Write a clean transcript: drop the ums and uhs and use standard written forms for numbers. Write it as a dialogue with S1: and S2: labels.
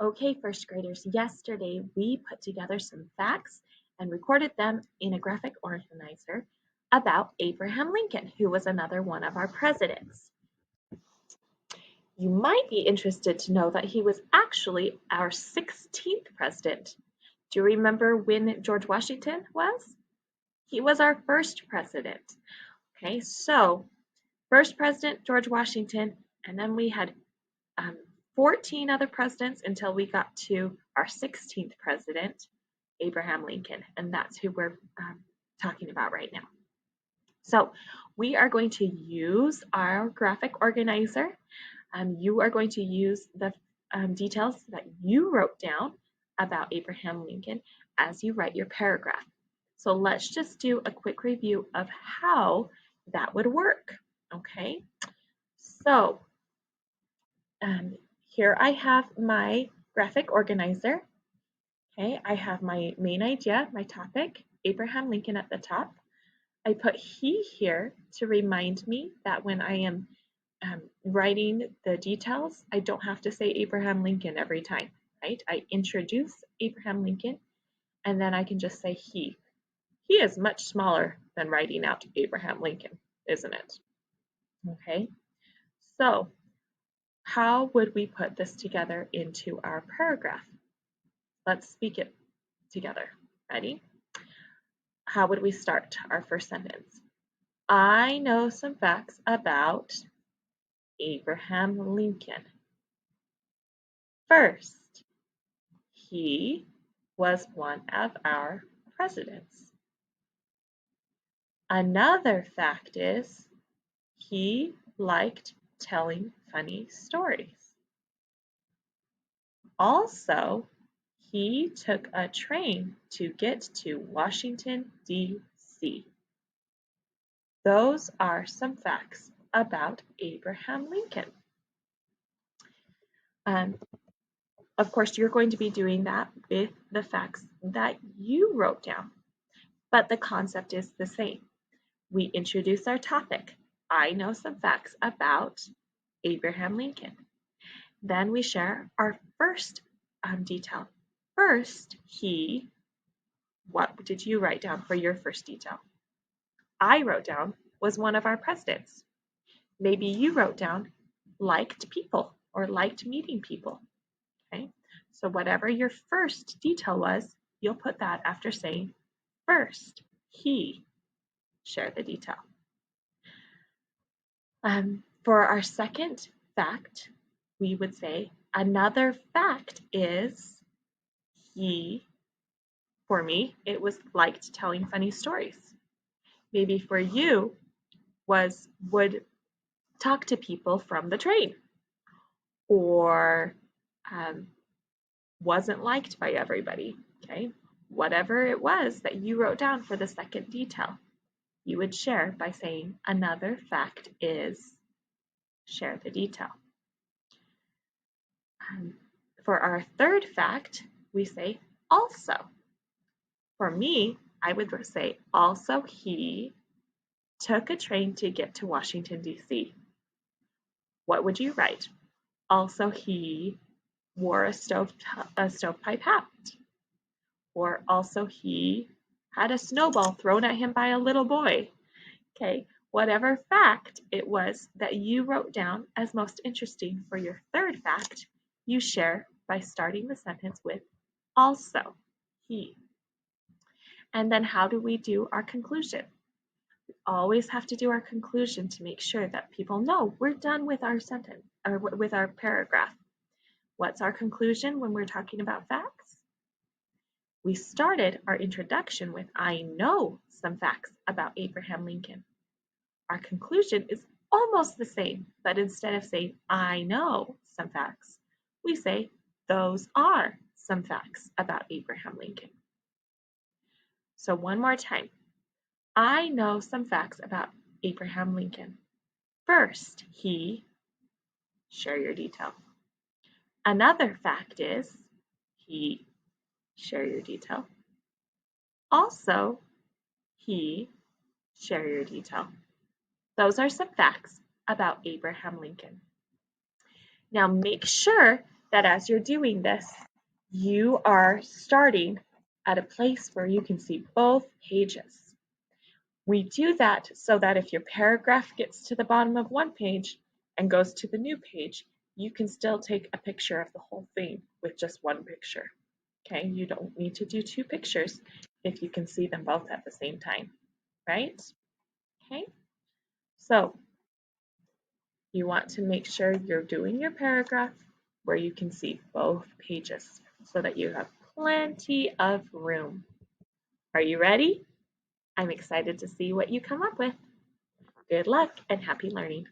S1: Okay, first graders, yesterday we put together some facts and recorded them in a graphic organizer about Abraham Lincoln, who was another one of our presidents. You might be interested to know that he was actually our 16th president. Do you remember when George Washington was? He was our first president. Okay, so first president, George Washington, and then we had 14 other presidents until we got to our 16th president, Abraham Lincoln, and that's who we're talking about right now. So we are going to use our graphic organizer. You are going to use the details that you wrote down about Abraham Lincoln as you write your paragraph. So let's just do a quick review of how that would work, okay? So here I have my graphic organizer. Okay, I have my main idea, my topic, Abraham Lincoln at the top. I put he here to remind me that when I am writing the details, I don't have to say Abraham Lincoln every time, right? I introduce Abraham Lincoln and then I can just say he. He is much smaller than writing out Abraham Lincoln, isn't it? Okay, so how would we put this together into our paragraph? Let's speak it together. Ready? How would we start our first sentence? I know some facts about Abraham Lincoln. First, he was one of our presidents. Another fact is he liked telling funny stories. Also, he took a train to get to Washington, D.C. Those are some facts about Abraham Lincoln. Of course, you're going to be doing that with the facts that you wrote down, but the concept is the same. We introduce our topic. I know some facts about Abraham Lincoln. Then we share our first detail. First, what did you write down for your first detail? I wrote down was one of our presidents. Maybe you wrote down liked people or liked meeting people. Okay, so whatever your first detail was, you'll put that after saying first, he, share the detail. For our second fact, we would say another fact is he, for me, it was liked telling funny stories. Maybe for you would talk to people from the train or wasn't liked by everybody, okay? Whatever it was that you wrote down for the second detail, you would share by saying another fact is, share the detail. For our third fact, we say also. For me, I would say also he took a train to get to Washington, D.C. What would you write? Also he wore a stovepipe hat. Or also he had a snowball thrown at him by a little boy. Okay, whatever fact it was that you wrote down as most interesting for your third fact, you share by starting the sentence with also, he. And then how do we do our conclusion? We always have to do our conclusion to make sure that people know we're done with our sentence or with our paragraph. What's our conclusion when we're talking about facts? We started our introduction with I know some facts about Abraham Lincoln. Our conclusion is almost the same, but instead of saying I know some facts, we say those are some facts about Abraham Lincoln. So one more time. I know some facts about Abraham Lincoln. First, he, share your detail. Another fact is he, share your detail. Also, he, share your detail. Those are some facts about Abraham Lincoln. Now make sure that as you're doing this, you are starting at a place where you can see both pages. We do that so that if your paragraph gets to the bottom of one page and goes to the new page, you can still take a picture of the whole thing with just one picture. Okay, you don't need to do two pictures if you can see them both at the same time, right? Okay, so you want to make sure you're doing your paragraph where you can see both pages so that you have plenty of room. Are you ready? I'm excited to see what you come up with. Good luck and happy learning.